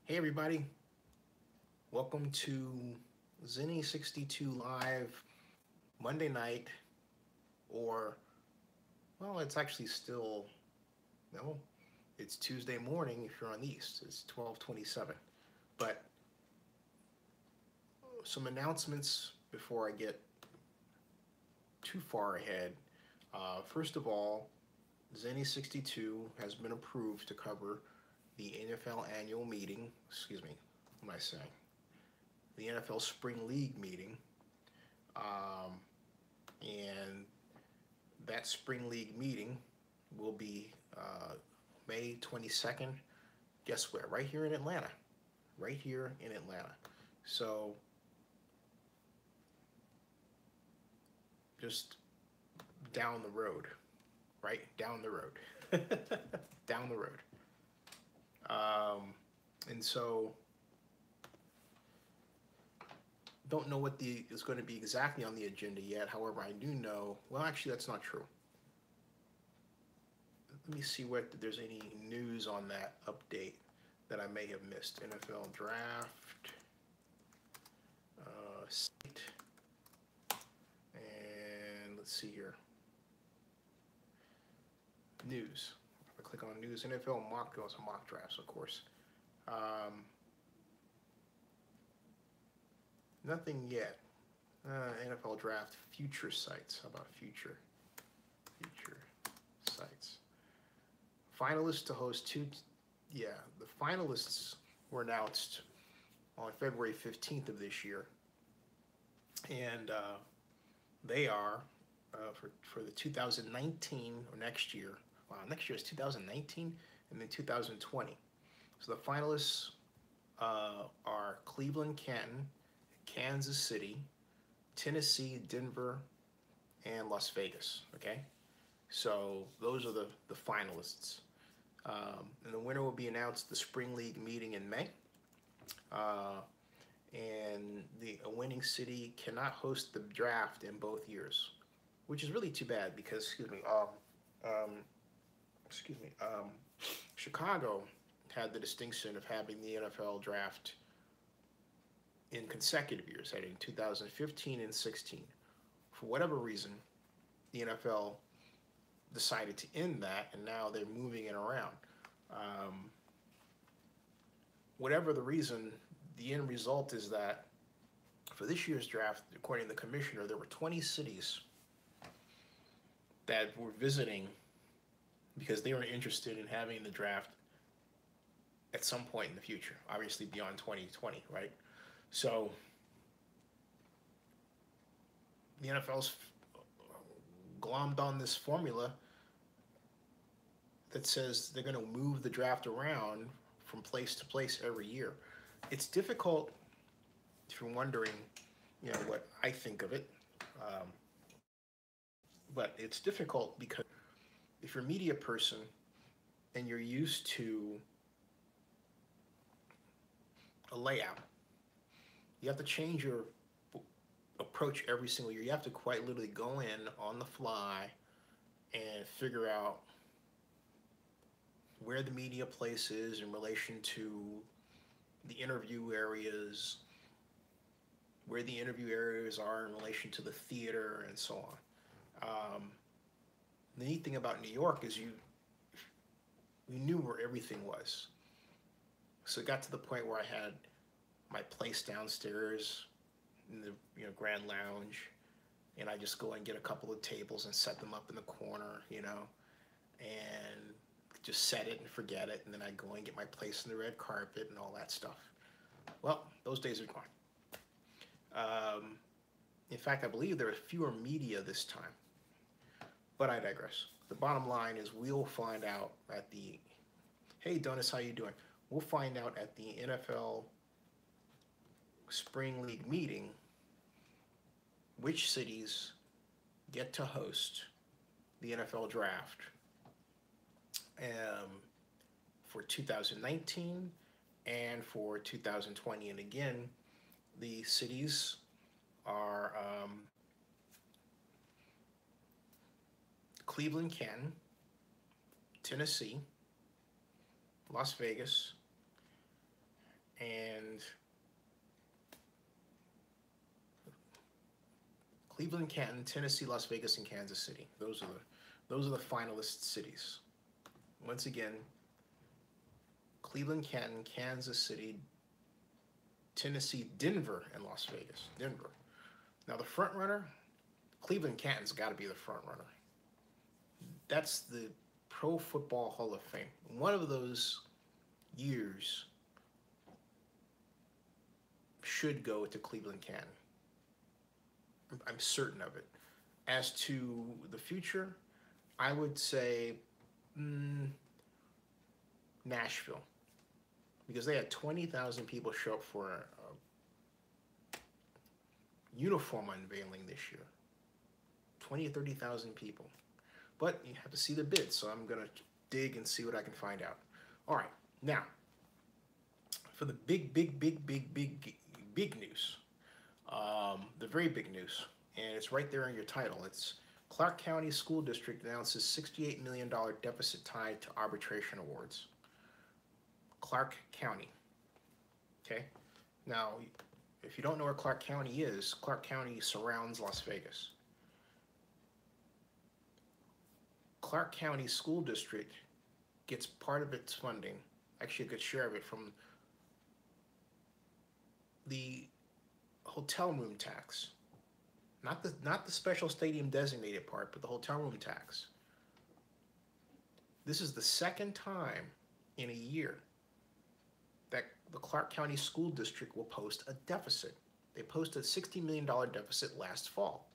Hey everybody, welcome to Zinni 62 Live Monday night, or well, it's actually still no, it's Tuesday morning if you're on the East. It's 12:27. But some announcements before I get too far ahead. First of all, Zinni 62 has been approved to cover the NFL annual meeting. Excuse me, what am I saying? The NFL Spring League meeting. Um, and that spring league meeting will be May 22nd. Guess where? Right here in Atlanta. Right here in Atlanta. So just down the road, right? Down the road. Down the road. And so don't know what the is going to be exactly on the agenda yet. However, I do know. Well, actually, that's not true. Let me see what there's any news on that update that I may have missed. NFL draft, site, and let's see here. News. If I click on news, NFL mock goes to mock drafts, of course. Nothing yet. NFL draft future sites. How about future sites? Finalists to host two. Yeah, the finalists were announced on February 15th of this year, and they are for the 2019 or next year. Wow, next year is 2019, and then 2020. So the finalists are Cleveland, Canton, Kansas City, Tennessee, Denver, and Las Vegas. Okay, so those are the finalists. And the winner will be announced the Spring League meeting in May. And a winning city cannot host the draft in both years, which is really too bad because, excuse me, Chicago had the distinction of having the NFL draft in consecutive years, in 2015 and 16. For whatever reason, the NFL decided to end that, and now they're moving it around. Whatever the reason, the end result is that for this year's draft, according to the commissioner, there were 20 cities that were visiting because they were interested in having the draft at some point in the future, obviously beyond 2020, right? So the NFL's glommed on this formula that says they're going to move the draft around from place to place every year. It's difficult if you're wondering, what I think of it. But it's difficult because if you're a media person and you're used to a layout, you have to change your approach every single year. You have to quite literally go in on the fly and figure out where the media place is in relation to the interview areas, where the interview areas are in relation to the theater, and so on. The neat thing about New York is we knew where everything was. So it got to the point where I had my place downstairs in the Grand Lounge, and I just go and get a couple of tables and set them up in the corner, and just set it and forget it, and then I go and get my place in the red carpet and all that stuff. Well, those days are gone. In fact, I believe there are fewer media this time, but I digress. The bottom line is we'll find out at the, hey Donis, how you doing? We'll find out at the NFL Spring League meeting which cities get to host the NFL draft for 2019 and for 2020. And again, the cities are Cleveland, Canton, Tennessee, Las Vegas, and Cleveland, Canton, Tennessee, Las Vegas, and Kansas City. Those are the finalist cities. Once again, Cleveland, Canton, Kansas City, Tennessee, Denver, and Las Vegas. Denver. Now the front runner, Cleveland Canton's got to be the front runner. That's the Pro Football Hall of Fame. One of those years should go to Cleveland Canton. I'm certain of it. As to the future, I would say Nashville, because they had 20,000 people show up for a uniform unveiling this year. 20 or 30,000 people. But you have to see the bids, so I'm going to dig and see what I can find out. All right, now, for the big news, the very big news, and it's right there in your title. It's Clark County School District announces $68 million deficit tied to arbitration awards. Clark County. Okay? Now, if you don't know where Clark County is, Clark County surrounds Las Vegas. Clark County School District gets part of its funding, actually a good share of it, from the hotel room tax. Not the special stadium designated part, but the hotel room tax. This is the second time in a year that the Clark County School District will post a deficit. They posted a $60 million deficit last fall.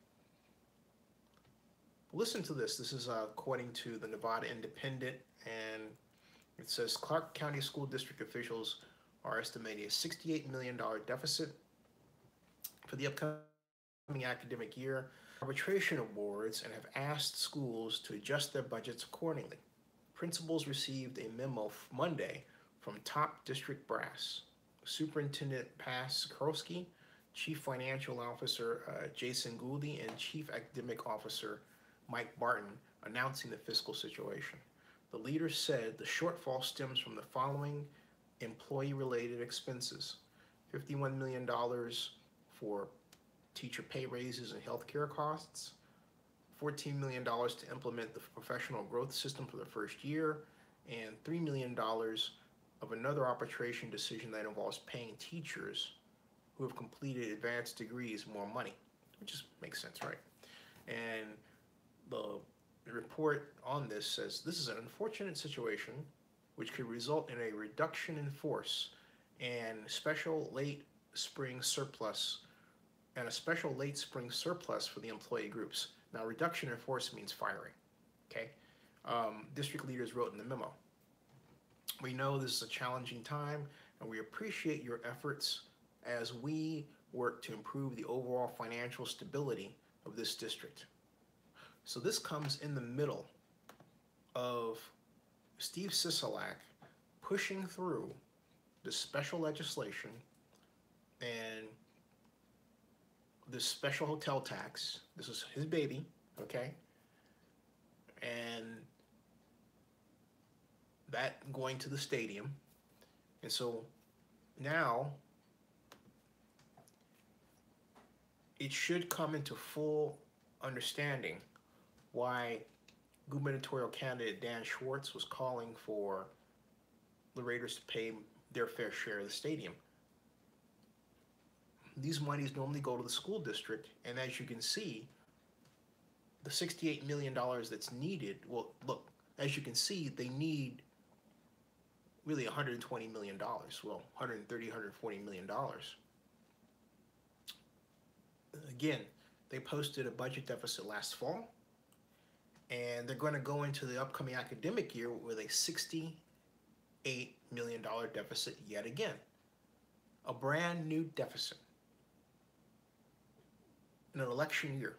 Listen to this. This is according to the Nevada Independent, and it says Clark County School District officials are estimating a $68 million deficit for the upcoming academic year, arbitration awards, and have asked schools to adjust their budgets accordingly. Principals received a memo Monday from top district brass. Superintendent Paz Sikorski, Chief Financial Officer Jason Gouldy, and Chief Academic Officer Mike Barton announcing the fiscal situation. The leaders said the shortfall stems from the following employee-related expenses: $51 million for teacher pay raises and healthcare costs, $14 million to implement the professional growth system for the first year, and $3 million of another arbitration decision that involves paying teachers who have completed advanced degrees more money, which just makes sense, right? And the report on this says this is an unfortunate situation which could result in a reduction in force and special late spring surplus for the employee groups. Now, reduction in force means firing, okay? District leaders wrote in the memo. We know this is a challenging time, and we appreciate your efforts as we work to improve the overall financial stability of this district. So this comes in the middle of Steve Sisolak pushing through this special legislation and this special hotel tax. This is his baby, okay? And that going to the stadium. And so now it should come into full understanding why gubernatorial candidate Dan Schwartz was calling for the Raiders to pay their fair share of the stadium. These monies normally go to the school district, and as you can see, the $68 million that's needed, well, look, as you can see, they need really $120 million, well, $130, $140 million. Again, they posted a budget deficit last fall, and they're going to go into the upcoming academic year with a $68 million deficit yet again. A brand new deficit in an election year.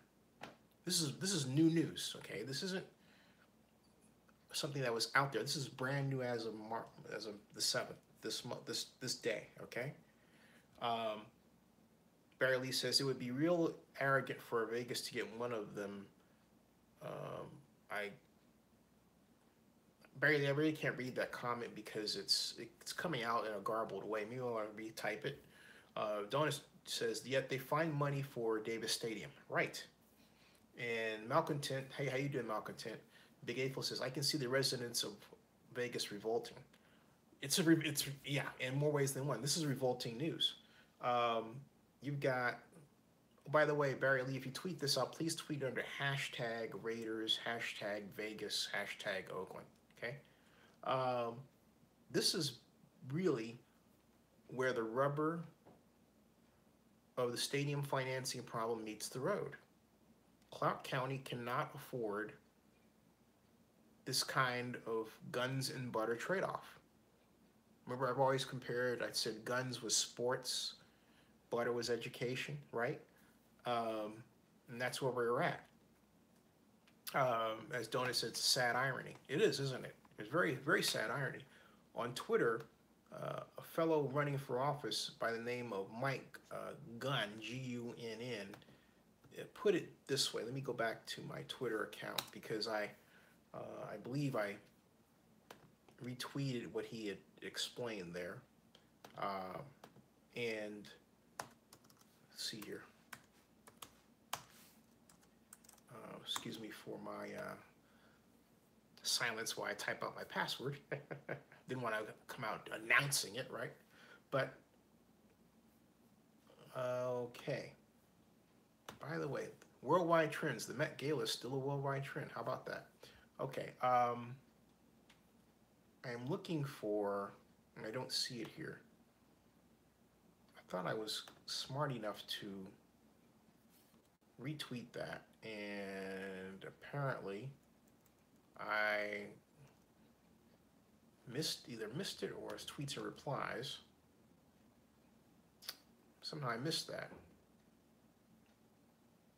This is new news, okay? This isn't something that was out there. This is brand new as of the 7th, this day, okay? Barry Lee says it would be real arrogant for Vegas to get one of them. Barely, I really can't read that comment because it's coming out in a garbled way. Maybe I'll retype it. Donis says, yet they find money for Davis Stadium. Right. And Malcontent, hey, how you doing, Malcontent? Big April says, I can see the residents of Vegas revolting. It's yeah, in more ways than one. This is revolting news. Um, you've got, by the way, Barry Lee, if you tweet this out, please tweet under hashtag Raiders, hashtag Vegas, hashtag Oakland. Okay. Um, this is really where the rubber of the stadium financing problem meets the road. Clark County cannot afford this kind of guns and butter trade-off. Remember, I've always compared, I said guns was sports, butter was education, right? And that's where we're at. As Donut said, it's a sad irony. It is, isn't it? It's very, very sad irony. On Twitter, a fellow running for office by the name of Mike Gunn, Gunn, put it this way. Let me go back to my Twitter account because I believe I retweeted what he had explained there. And let's see here. Excuse me for my silence while I type out my password. Didn't want to come out announcing it, right? But, okay. By the way, worldwide trends. The Met Gala is still a worldwide trend. How about that? Okay. I'm looking for, and I don't see it here. I thought I was smart enough to retweet that, and apparently I either missed it or as tweets or replies. Somehow I missed that.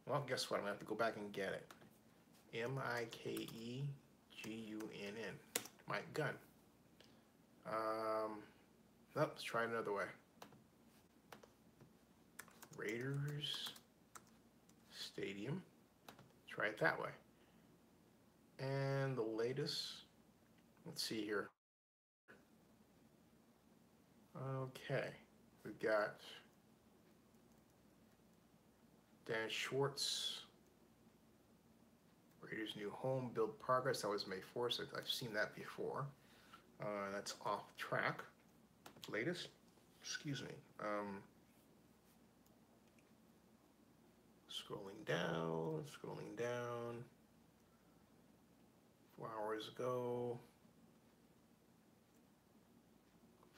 Well, guess what? I'm gonna have to go back and get it. Mikegunn. Mike Gunn. Nope, let's try it another way. Raiders Stadium. Try it that way. And the latest, let's see here. Okay, we've got Dan Schwartz, Raiders new home build progress. That was May 4th. So I've seen that before. That's off track. Latest, excuse me. Scrolling down, 4 hours ago.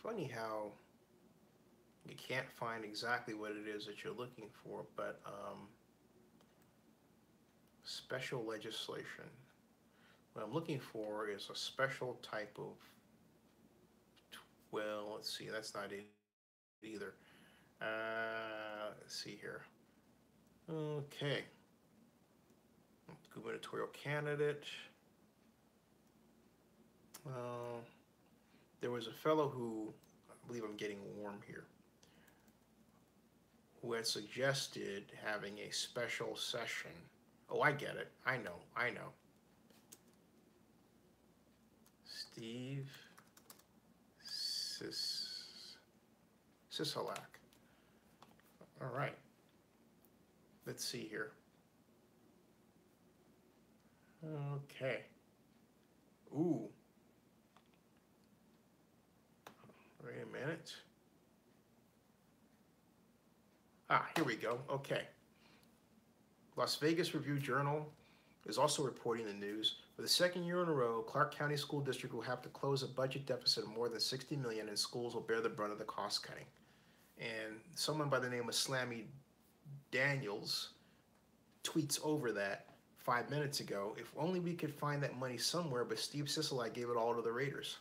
Funny how you can't find exactly what it is that you're looking for, but special legislation. What I'm looking for is a special type of, well, let's see, that's not it either. Let's see here. Okay. Gubernatorial candidate. There was a fellow who, I believe I'm getting warm here, who had suggested having a special session. Oh, I get it. I know. Steve Sisolak. All right. Let's see here. Okay. Ooh. Wait a minute. Here we go. Okay. Las Vegas Review-Journal is also reporting the news. For the second year in a row, Clark County School District will have to close a budget deficit of more than $60 million, and schools will bear the brunt of the cost cutting. And someone by the name of Slammy Daniels tweets over that 5 minutes ago. If only we could find that money somewhere, but Steve Sisolak gave it all to the Raiders.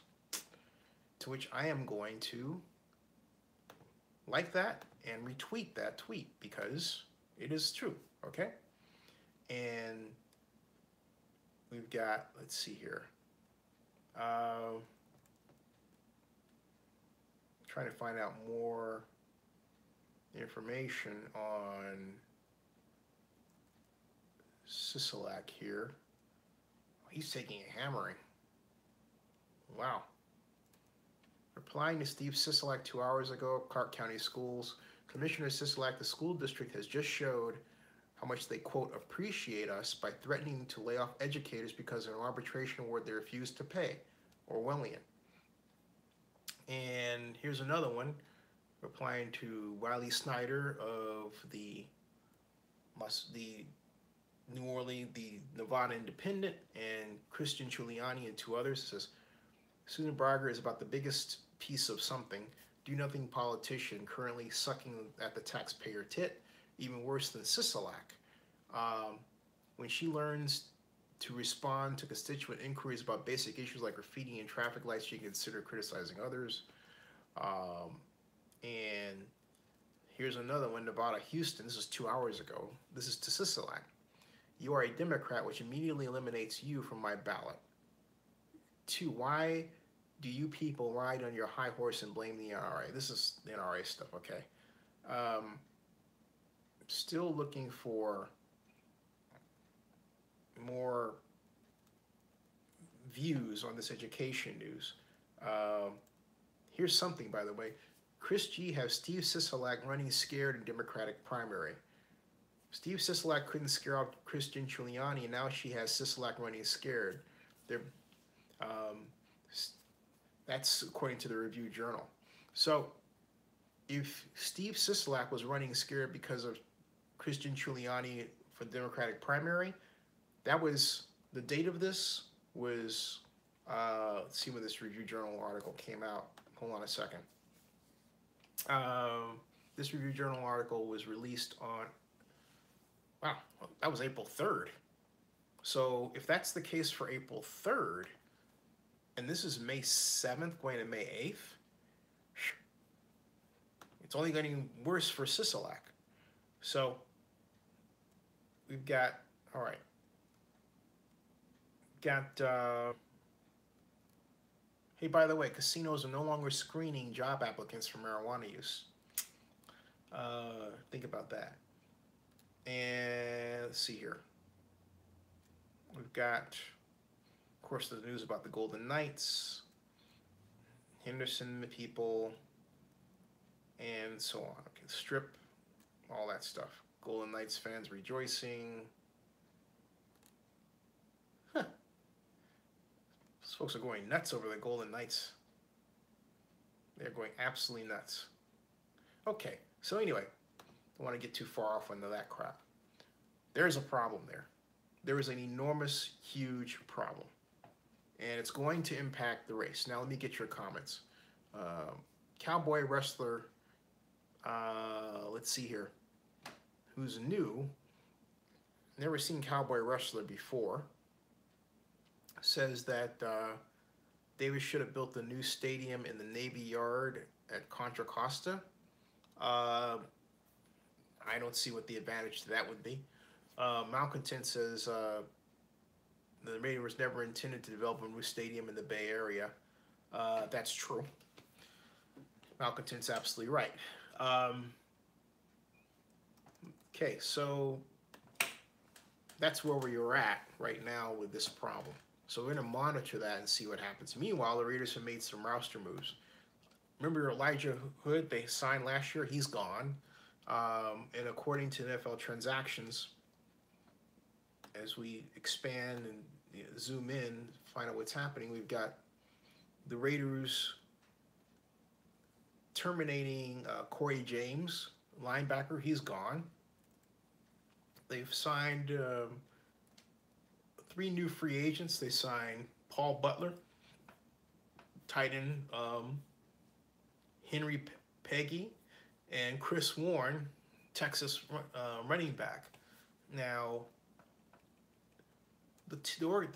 To which I am going to like that and retweet that tweet because it is true, okay? And we've got, let's see here. Trying to find out more information on Sisolak here. He's taking a hammering. Wow. Replying to Steve Sisolak 2 hours ago, Clark County Schools, Commissioner Sisolak, the school district has just showed how much they, quote, appreciate us by threatening to lay off educators because of an arbitration award they refused to pay. Orwellian. And here's another one, replying to Wiley Snyder of the New Orleans, the Nevada Independent, and Christian Giuliani and 2 others. It says, Susan Braga is about the biggest piece of something, do-nothing politician currently sucking at the taxpayer tit, even worse than Sisolak. When she learns to respond to constituent inquiries about basic issues like graffiti and traffic lights, she can consider criticizing others. And here's another one, Nevada, Houston. This is 2 hours ago. This is to Sisolak. You are a Democrat, which immediately eliminates you from my ballot. 2, why do you people ride on your high horse and blame the NRA? This is the NRA stuff, okay? Still looking for more views on this education news. Here's something, by the way. Chris G has Steve Sisolak running scared in Democratic primary. Steve Sisolak couldn't scare off Christian Giuliani, and now she has Sisolak running scared. That's according to the Review Journal. So if Steve Sisolak was running scared because of Christian Giuliani for the Democratic primary, that was, the date of this was, let's see when this Review Journal article came out. Hold on a second. This Review Journal article was released on, wow, that was April 3rd. So if that's the case for April 3rd, and this is May 7th going to May 8th, it's only getting worse for Sisolak. So we've got, all right, hey, by the way, casinos are no longer screening job applicants for marijuana use. Think about that. And let's see here. We've got, of course, the news about the Golden Knights, Henderson people, and so on. Okay, Strip, all that stuff. Golden Knights fans rejoicing. Huh. Those folks are going nuts over the Golden Knights. They're going absolutely nuts. Okay, so anyway, don't want to get too far off into that crap. There's a problem there. There is an enormous, huge problem. And it's going to impact the race. Now, let me get your comments. Cowboy wrestler, let's see here, who's new, never seen cowboy wrestler before, says that Davis should have built a new stadium in the Navy Yard at Contra Costa. I don't see what the advantage to that would be. Malcontent says the Raiders never intended to develop a new stadium in the Bay Area. That's true. Malcontent's absolutely right. Okay, so that's where we are at right now with this problem. So we're going to monitor that and see what happens. Meanwhile, the Raiders have made some roster moves. Remember Elijah Hood, they signed last year? He's gone. And according to NFL transactions, as we expand and zoom in, find out what's happening, we've got the Raiders terminating Corey James, linebacker. He's gone. They've signed 3 new free agents. They signed Paul Butler, tight end Henry Peggy, and Chris Warren, Texas running back. Now, the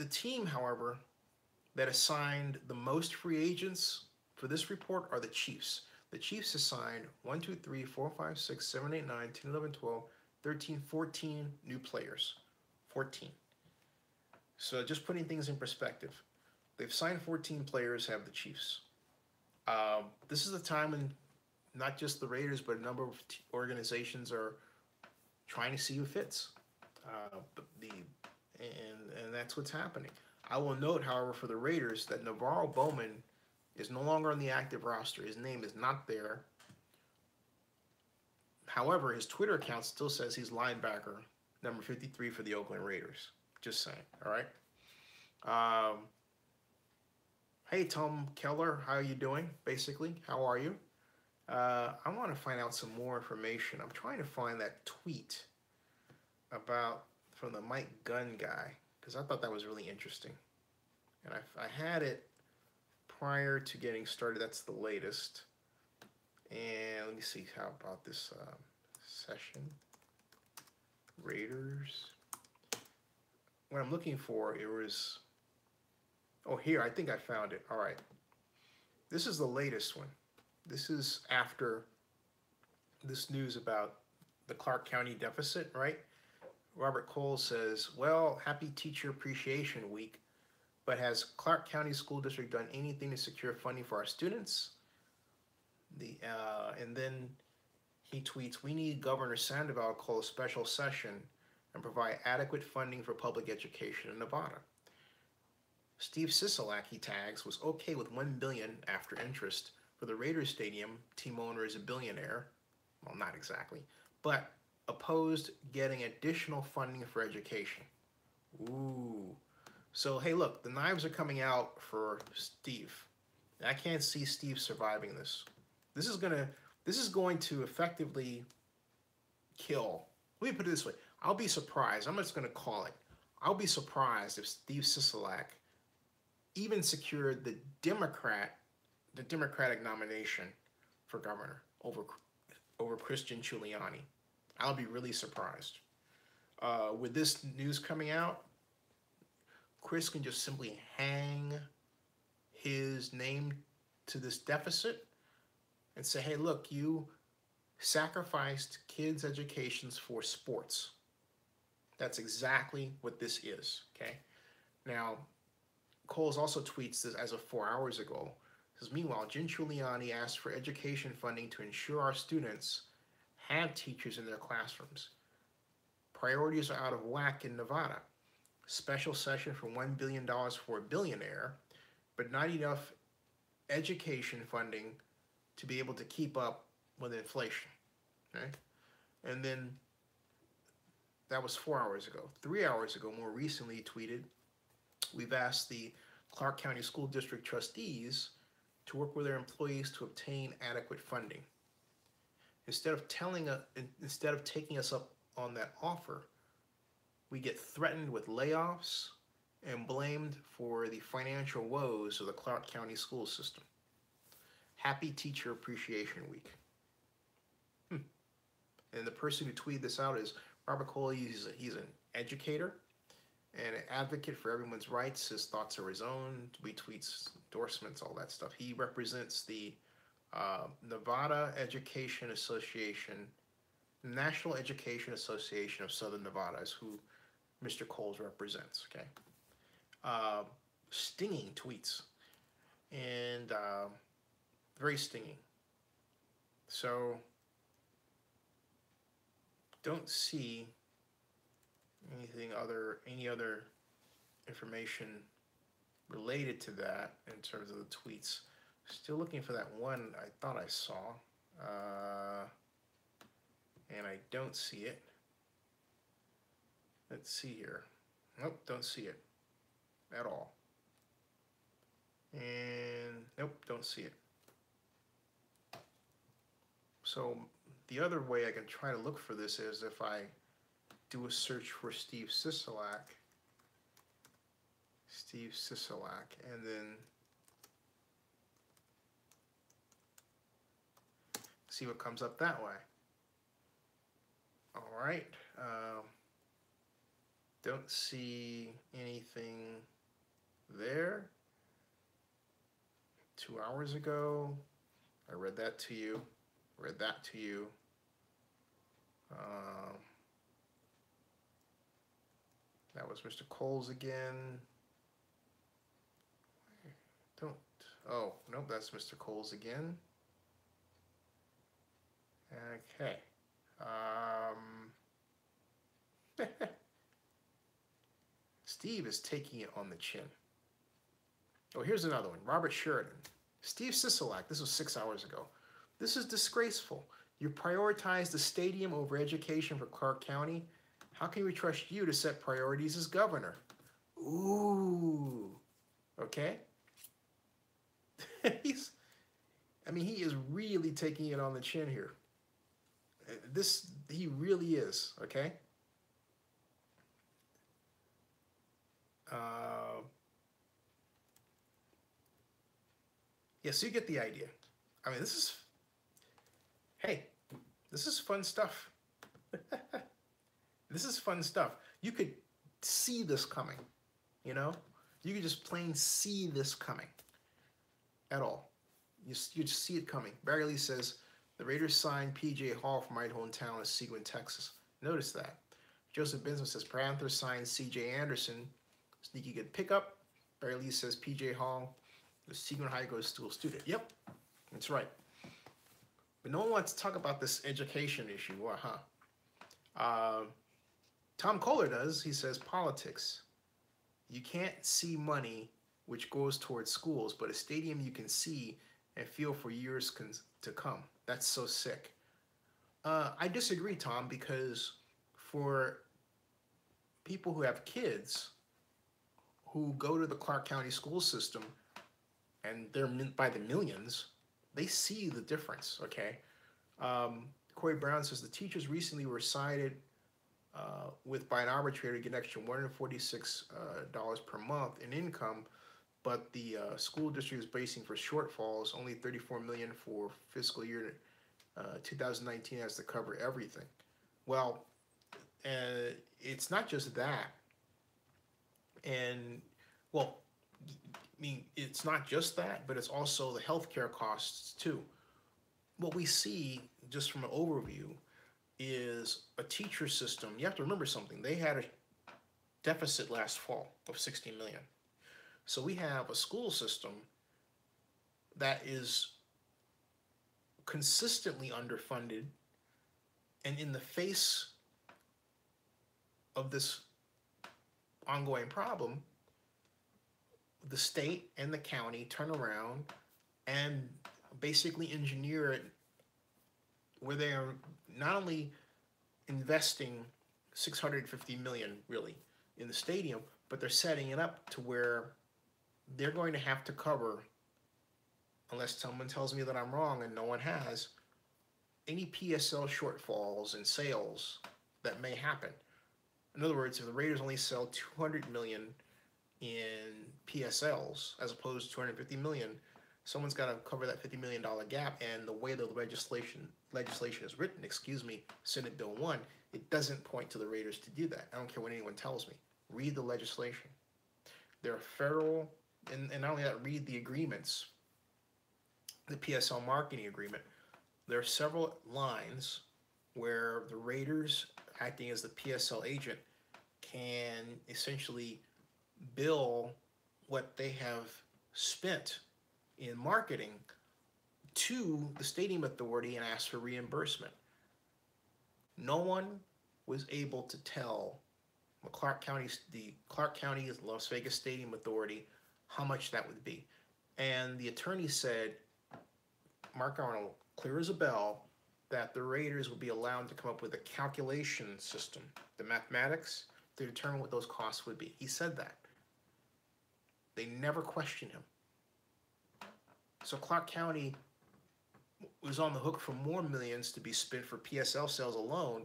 team, however, that assigned the most free agents for this report are the Chiefs. The Chiefs assigned 1, 2, 3, 4, 5, 6, 7, 8, 9, 10, 11, 12, 13, 14 new players. 14. So just putting things in perspective, they've signed 14 players, have the Chiefs. This is a time when not just the Raiders, but a number of organizations are trying to see who fits. And that's what's happening. I will note, however, for the Raiders that Navarro Bowman is no longer on the active roster. His name is not there. However, his Twitter account still says he's linebacker, number 53 for the Oakland Raiders. Just saying, all right? Hey, Tom Keller, how are you doing, basically? How are you? I want to find out some more information. I'm trying to find that tweet from the Mike Gunn guy, because I thought that was really interesting. And I had it prior to getting started. That's the latest. And let me see, how about this session? Raiders. What I'm looking for, it was, oh, here, I think I found it. All right. This is the latest one. This is after this news about the Clark County deficit, right? Robert Cole says, well, happy Teacher Appreciation Week, but has Clark County School District done anything to secure funding for our students? And then he tweets, we need Governor Sandoval to call a special session and provide adequate funding for public education in Nevada. Steve Sisolak, he tags, was okay with $1 billion after interest for the Raiders Stadium. Team owner is a billionaire. Well, not exactly, but opposed getting additional funding for education. Ooh. So, hey, look, the knives are coming out for Steve. I can't see Steve surviving this. This is going to effectively kill. Let me put it this way. I'll be surprised. I'm just going to call it. I'll be surprised if Steve Sisolak even secured the Democratic nomination for governor over Christian Giuliani. I'll be really surprised. With this news coming out, Chris can just simply hang his name to this deficit and say, hey, look, you sacrificed kids' educations for sports. That's exactly what this is, okay? Now, Coles also tweets this as of 4 hours ago. Says, meanwhile, Jim Giuliani asked for education funding to ensure our students have teachers in their classrooms. Priorities are out of whack in Nevada. Special session for $1 billion for a billionaire, but not enough education funding to be able to keep up with inflation. Okay? And then that was 4 hours ago. 3 hours ago, more recently, he tweeted, we've asked the Clark County School District trustees to work with their employees to obtain adequate funding. Instead of taking us up on that offer, we get threatened with layoffs and blamed for the financial woes of the Clark County school system. Happy Teacher Appreciation Week. And the person who tweeted this out is Robert Cole. He's an educator and an advocate for everyone's rights. His thoughts are his own. Retweets, endorsements, all that stuff. He represents the Nevada Education Association, National Education Association of Southern Nevada is who Mr. Coles represents, okay? Stinging tweets, and very stinging. So, don't see any other information related to that in terms of the tweets. Still looking for that one I thought I saw, and I don't see it. Let's see here. Nope, don't see it at all. And nope, don't see it. So the other way I can try to look for this is if I do a search for Steve Sisolak, and then see what comes up that way. All right. Don't see anything there. 2 hours ago, I read that to you. That was Mr. Coles again. Oh, nope, that's Mr. Coles again. Okay. Steve is taking it on the chin. Oh, here's another one. Robert Sheridan. Steve Sisolak, this was 6 hours ago. This is disgraceful. You prioritize the stadium over education for Clark County. How can we trust you to set priorities as governor? Ooh. Okay. He is really taking it on the chin here. He really is, okay? Yeah, so you get the idea. I mean, this is fun stuff. This is fun stuff. You could see this coming, you know? You could just plain see this coming at all. You just see it coming. Barry Lee says, the Raiders signed P.J. Hall from my hometown of Seguin, Texas. Notice that. Joseph Benson says, Panthers signed C.J. Anderson. Sneaky good pickup. Barry Lee says, P.J. Hall, the Seguin High School student. Yep, that's right. But no one wants to talk about this education issue, Tom Kohler does. He says, politics. You can't see money which goes towards schools, but a stadium you can see and feel for years to come. That's so sick. I disagree, Tom, because for people who have kids who go to the Clark County school system, and they're by the millions, they see the difference, okay? Corey Brown says, the teachers recently were cited by an arbitrator to get an extra $146 per month in income, but the school district is bracing for shortfalls, only $34 million for fiscal year 2019 has to cover everything. Well, it's not just that. And, well, I mean, it's not just that, but it's also the healthcare costs too. What we see, just from an overview, is a teacher system. You have to remember something. They had a deficit last fall of $60 million. So we have a school system that is consistently underfunded, and in the face of this ongoing problem, the state and the county turn around and basically engineer it where they are not only investing $650 million really in the stadium, but they're setting it up to where they're going to have to cover, unless someone tells me that I'm wrong and no one has, any PSL shortfalls in sales that may happen. In other words, if the Raiders only sell $200 million in PSLs as opposed to $250 million, someone's got to cover that $50 million gap. And the way the legislation is written, Senate Bill 1, it doesn't point to the Raiders to do that. I don't care what anyone tells me. Read the legislation. There are federal, and not only that, read the agreements, the PSL marketing agreement. There are several lines where the Raiders, acting as the PSL agent, can essentially bill what they have spent in marketing to the stadium authority and ask for reimbursement. No one was able to tell the Clark County Las Vegas Stadium Authority how much that would be. And the attorney said, Mark Arnold, clear as a bell, that the Raiders would be allowed to come up with a calculation system, the mathematics, to determine what those costs would be. He said that. They never questioned him. So Clark County was on the hook for more millions to be spent for PSL sales alone.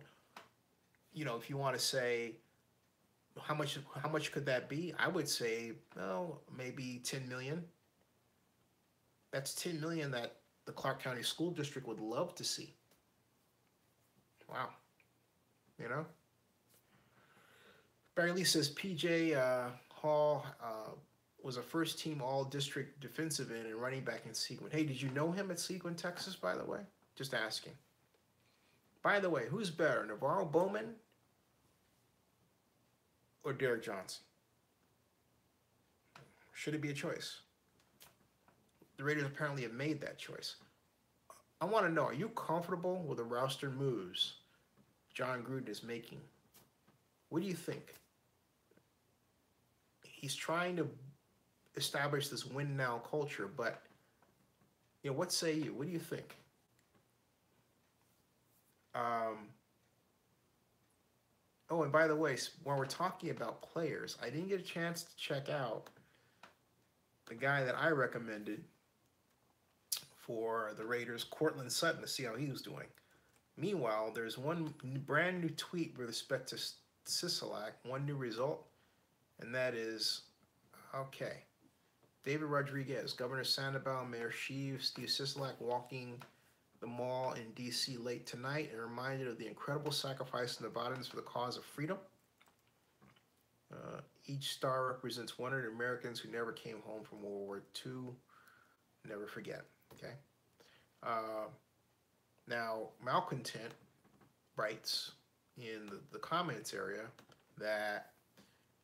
You know, if you want to say, how much could that be? I would say, maybe 10 million. That's 10 million that the Clark County School District would love to see. Wow. You know? Barry Lee says P.J. Hall was a first-team all-district defensive end and running back in Seguin. Hey, did you know him at Seguin, Texas, by the way? Just asking. By the way, who's better, Navarro Bowman or Derek Johnson? Should it be a choice? The Raiders apparently have made that choice. I want to know, are you comfortable with the roster moves John Gruden is making? What do you think? he's trying to establish this win now culture, but what say you? What do you think? Um, oh, and by the way, when we're talking about players, I didn't get a chance to check out the guy that I recommended for the Raiders, Cortland Sutton, to see how he was doing. Meanwhile, there's one brand new tweet with respect to Sisolak, one new result, and that is, okay, David Rodriguez, Governor Sandoval, Mayor Steve Sisolak walking the mall in D.C. late tonight and reminded of the incredible sacrifice of Nevadans for the cause of freedom. Each star represents 100 Americans who never came home from World War II. Never forget, okay? Now, Malcontent writes in the comments area that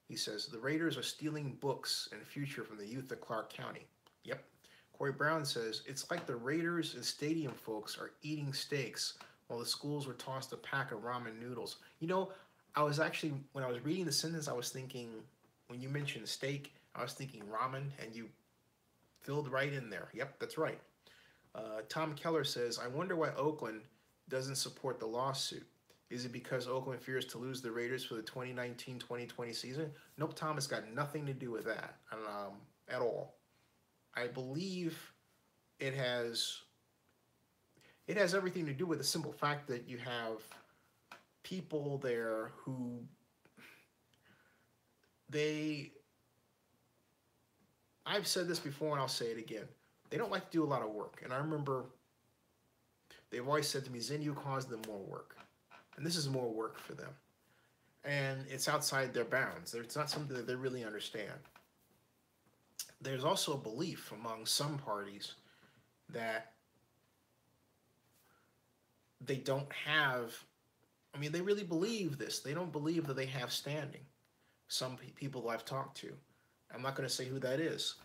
he says, the Raiders are stealing books and future from the youth of Clark County. Yep. Corey Brown says, it's like the Raiders and stadium folks are eating steaks while the schools were tossed a pack of ramen noodles. I was actually, when I was reading the sentence, I was thinking, when you mentioned steak, I was thinking ramen, and you filled right in there. Yep, that's right. Tom Keller says, I wonder why Oakland doesn't support the lawsuit. Is it because Oakland fears to lose the Raiders for the 2019-2020 season? Nope, Tom, it's got nothing to do with that at all. I believe it has everything to do with the simple fact that you have people there who I've said this before and I'll say it again. They don't like to do a lot of work. And I remember they've always said to me, Zen, you cause them more work. And this is more work for them. And it's outside their bounds. It's not something that they really understand. There's also a belief among some parties that they don't have, they really believe this. They don't believe that they have standing. Some people I've talked to, I'm not going to say who that is.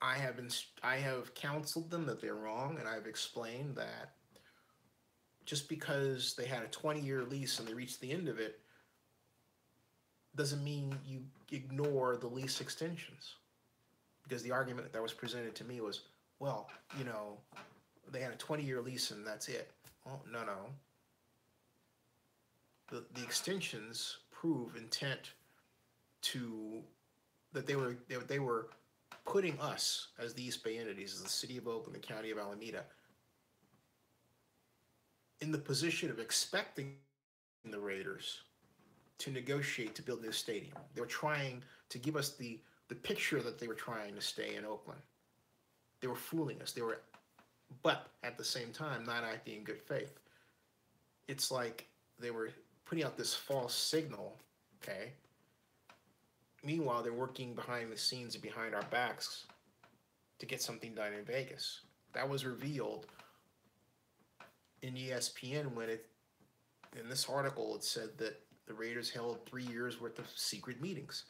I have counseled them that they're wrong, and I've explained that just because they had a 20-year lease and they reached the end of it doesn't mean you ignore the lease extensions. Because the argument that was presented to me was, well, they had a 20-year lease and that's it. Well, no. The extensions prove intent that they were putting us as the East Bay entities, as the city of Oakland, the county of Alameda, in the position of expecting the Raiders to negotiate to build a new stadium. They were trying to give us the picture that they were trying to stay in Oakland. They were fooling us. But at the same time, not acting in good faith. It's like they were putting out this false signal, okay? Meanwhile, they're working behind the scenes and behind our backs to get something done in Vegas. That was revealed in ESPN when in this article, it said that the Raiders held 3 years worth of secret meetings.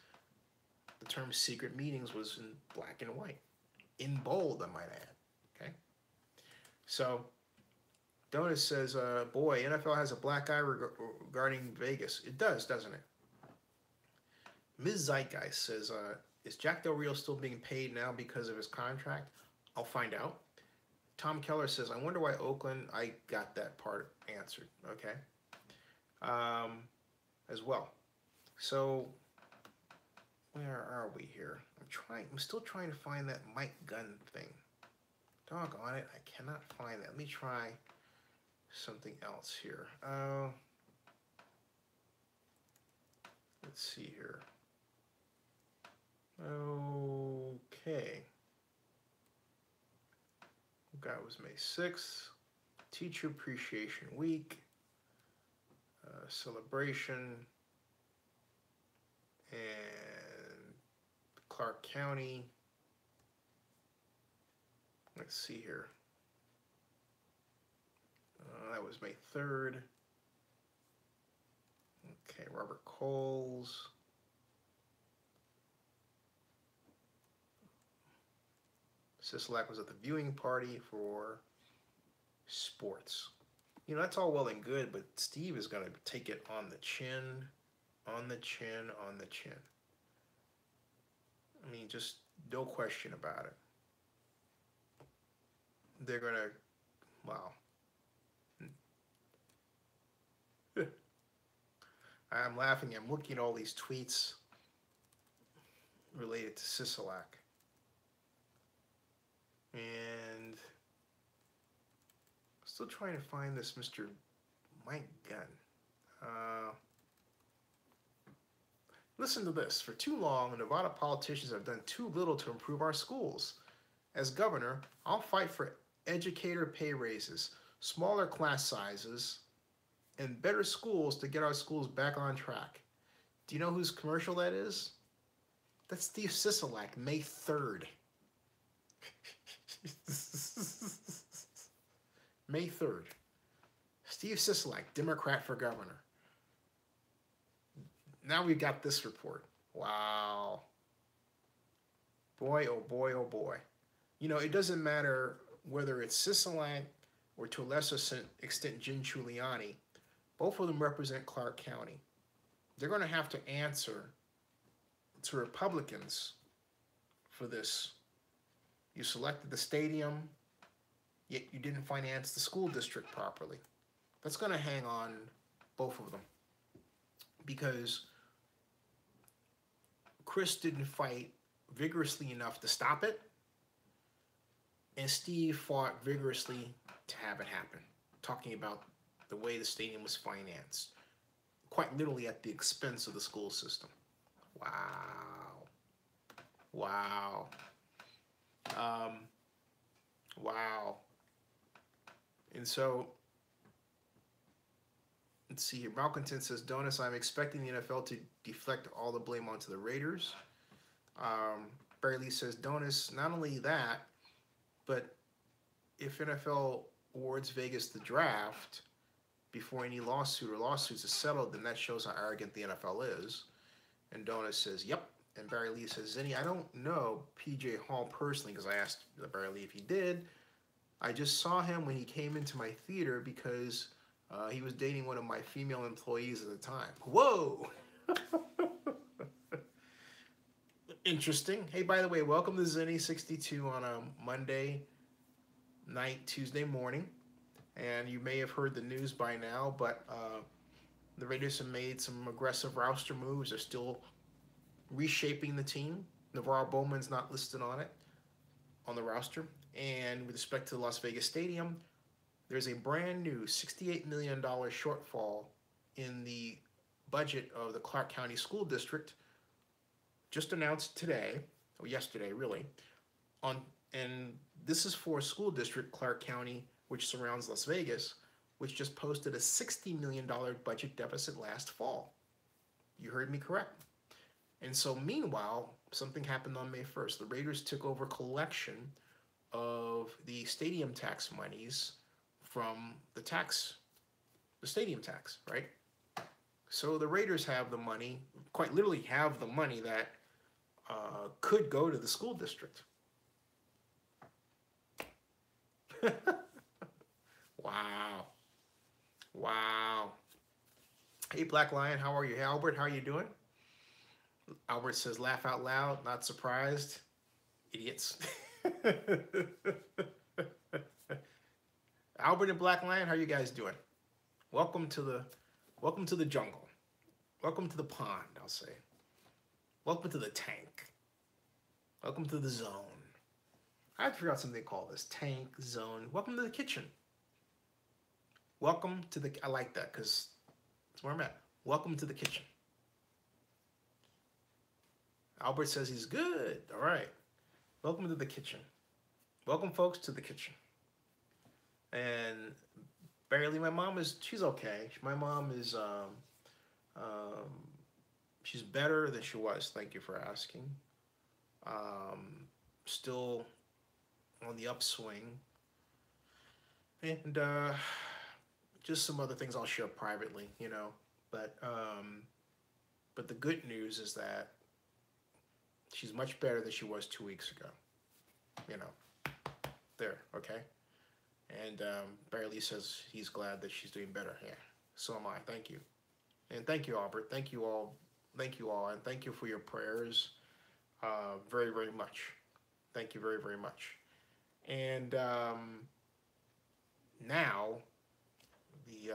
The term secret meetings was in black and white. In bold, I might add. Okay? So, Donis says, boy, NFL has a black eye regarding Vegas. It does, doesn't it? Ms. Zeitgeist says, is Jack Del Rio still being paid now because of his contract? I'll find out. Tom Keller says, I wonder why Oakland, I got that part answered, okay? As well. So, where are we here? I'm still trying to find that Mike Gunn thing. Doggone it, I cannot find that. Let me try something else here. Let's see here. Okay. That was May 6th. Teacher Appreciation Week. Celebration. And Clark County. Let's see here. That was May 3rd. Okay, Robert Coles. Sisolak was at the viewing party for sports. That's all well and good, but Steve is going to take it on the chin, on the chin, on the chin. I mean, just no question about it. They're gonna, wow. I'm laughing. I'm looking at all these tweets related to Sisolak. And still trying to find this Mr. Mike Gunn. Listen to this. For too long, Nevada politicians have done too little to improve our schools. As governor, I'll fight for educator pay raises, smaller class sizes, and better schools to get our schools back on track. Do you know whose commercial that is? That's Steve Sisolak, May 3rd. May 3rd. Steve Sisolak, Democrat for governor. Now we've got this report. Wow. Boy, oh boy, oh boy. You know, it doesn't matter whether it's Sisolak or to a lesser extent Jim Giuliani. Both of them represent Clark County. They're going to have to answer to Republicans for this. You selected the stadium, yet you didn't finance the school district properly. That's going to hang on both of them because Chris didn't fight vigorously enough to stop it, and Steve fought vigorously to have it happen, talking about the way the stadium was financed, quite literally at the expense of the school system. Wow. Wow. Wow. And so, let's see here. Malcontent says, Donis, I'm expecting the NFL to deflect all the blame onto the Raiders. Barry Lee says, Donis, not only that, but if NFL awards Vegas the draft before any lawsuit or lawsuits are settled, then that shows how arrogant the NFL is. And Donis says, yep. And Barry Lee says, Zinni, I don't know PJ Hall personally because I asked Barry Lee if he did. I just saw him when he came into my theater because he was dating one of my female employees at the time. Whoa! Interesting. Hey, by the way, welcome to Zinni62 on a Monday night, Tuesday morning. And you may have heard the news by now, but the Raiders have made some aggressive roster moves. They're still reshaping the team. Navarro Bowman's not listed on it, on the roster. And with respect to the Las Vegas Stadium, there's a brand new $68 million shortfall in the budget of the Clark County School District, just announced today, or yesterday really, and this is for a school district, Clark County, which surrounds Las Vegas, which just posted a $60 million budget deficit last fall. You heard me correct. And so meanwhile, something happened on May 1st. The Raiders took over collection of the stadium tax monies from the stadium tax, right? So the Raiders have the money, quite literally have the money that could go to the school district. Wow. Wow. Hey, Black Lion, how are you? Hey, Albert, how are you doing? Albert says, laugh out loud, not surprised. Idiots. Albert and Black Lion, how are you guys doing? Welcome to the jungle. Welcome to the pond, I'll say. Welcome to the tank. Welcome to the zone. I have to figure out something to call this. Tank, zone. Welcome to the kitchen. Welcome to the, I like that because that's where I'm at. Welcome to the kitchen. Albert says he's good. All right. Welcome to the kitchen. Welcome, folks, to the kitchen. And barely, my mom is, she's okay. My mom is, she's better than she was. Thank you for asking. Still on the upswing. And just some other things I'll share privately, you know. But the good news is that she's much better than she was 2 weeks ago. You know, there, okay? And Barry Lee says he's glad that she's doing better. Yeah, so am I. Thank you. And thank you, Albert. Thank you all. Thank you all. And thank you for your prayers. very, very much. Thank you very, very much. And now, the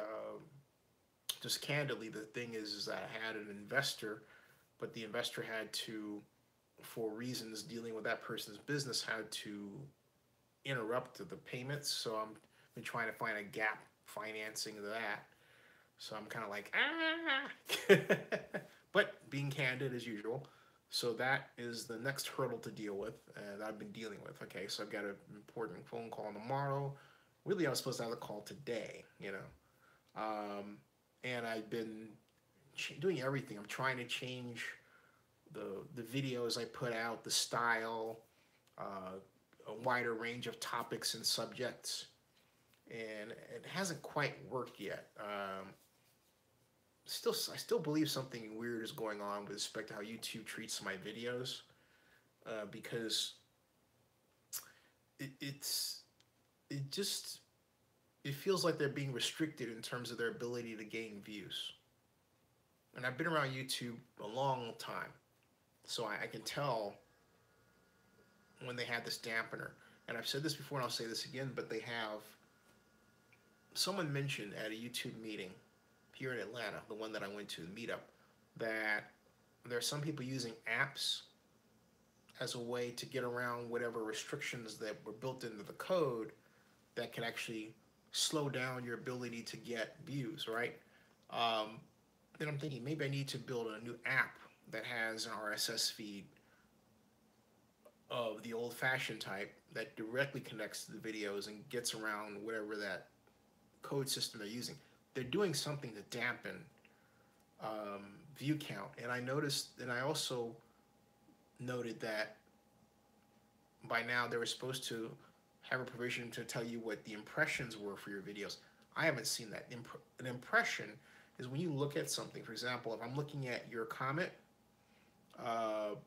just candidly, the thing is that I had an investor, but the investor had to, for reasons dealing with that person's business, had to interrupt the payments. So I'm been trying to find a gap financing of that. So I'm kind of like, ah, but being candid as usual. So that is the next hurdle to deal with, and I've been dealing with. Okay, so I've got an important phone call tomorrow. Really, I was supposed to have a call today, and I've been doing everything. I'm trying to change the videos I put out, the style, uh, a wider range of topics and subjects, and it hasn't quite worked yet. I still believe something weird is going on with respect to how YouTube treats my videos, because it's it just it feels like they're being restricted in terms of their ability to gain views. And I've been around YouTube a long time, so I can tell when they have this dampener. And I've said this before, and I'll say this again, but they have. Someone mentioned at a YouTube meeting here in Atlanta, the one that I went to, the meetup, that there are some people using apps as a way to get around whatever restrictions that were built into the code that can actually slow down your ability to get views, right? Then I'm thinking maybe I need to build a new app that has an RSS feed of the old-fashioned type that directly connects to the videos and gets around whatever that code system they're using. They're doing something to dampen view count, and I also noted that by now they were supposed to have a provision to tell you what the impressions were for your videos. I haven't seen that. An impression is when you look at something. For example, if I'm looking at your comment, I'm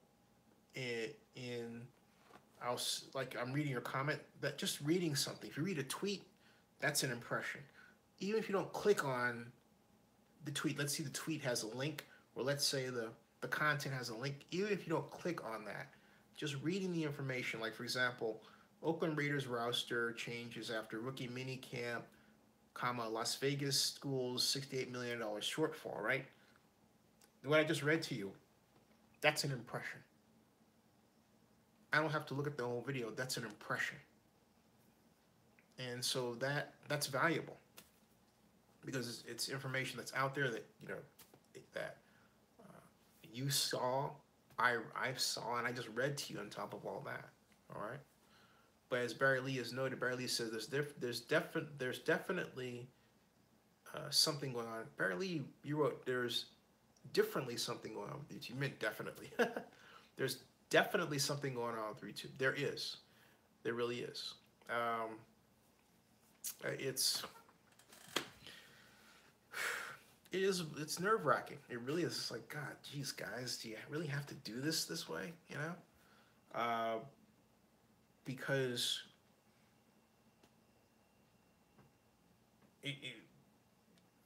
reading your comment, that just reading something. If you read a tweet, that's an impression. Even if you don't click on the tweet, let's see the tweet has a link, or let's say the content has a link, even if you don't click on that, just reading the information, like for example, Oakland Raiders roster changes after rookie mini camp, Las Vegas schools $68 million shortfall, right? What I just read to you, that's an impression. I don't have to look at the whole video, that's an impression. And so that's valuable, because it's information that's out there that that you saw, I saw, and I just read to you on top of all that. All right. But as Barry Lee has noted, Barry Lee says there's definitely something going on. Barry Lee, you wrote there's differently something going on with YouTube. You meant definitely. There's definitely something going on with YouTube. There is. There really is. It's nerve-wracking. It really is. It's like, God, geez, guys, do you really have to do this way? Because